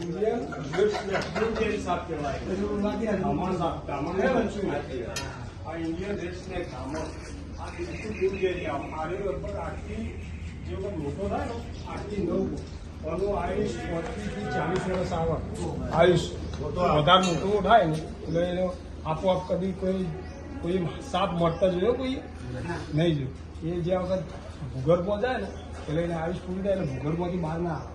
Indian red સાપ કહેવાય. ધામણ સાપ, ધામણ આ ઇન્ડિયન રેડ સ્નેક ધામણ. આ બિલકુલ દૂર આરે લગભગ 8 થી જે મોટો થાય ને 8 થી 9 એનું આયુષ 30 થી 40 વર્ષ આવે. આયુષ વધારે મોટો થાય ને એટલે એનો આપોઆપ કદી કોઈ સાપ મળતા જોયો કોઈ નહીં જોયું. એ જે વખત ભૂગર્ભમાં જાય ને એટલે એને આયુષ પૂરી થાય એટલે ભૂગર્ભમાંથી બહાર ના આવે.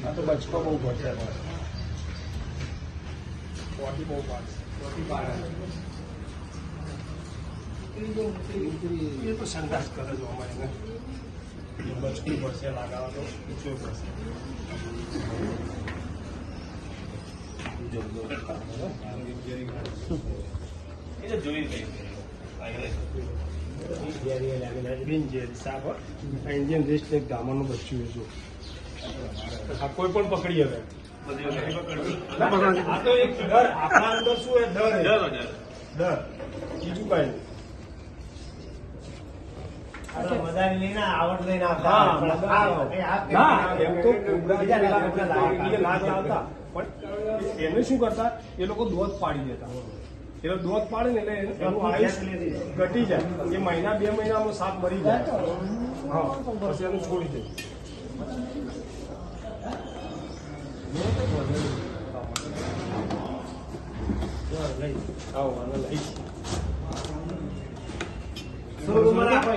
આ તો બચકો બહુ ઘટે પોટી બહુ એ તો સંદાસ કરે જો અમારે બચકું પડશે લાગાવા તો પૂછવું પડશે. બિનઝેરી સાપ ઇન્ડિયન રેસ્ટ એક ધામાનું બચ્ચું છે. આ કોઈ પણ પકડી હવે આ તો એક ડર આપણા અંદર શું એ ડર બીજું કઈ નહીં. આવડ લઈને પણ એને શું કરતા એ લોકો દોધ પાડી દેતા. એટલે દોધ પાડે ને એટલે એનું આયુષ ઘટી જાય. એ મહિના 2 મહિનામાં સાપ મરી જાય. હા પછી એનું છોડી દે. રાખો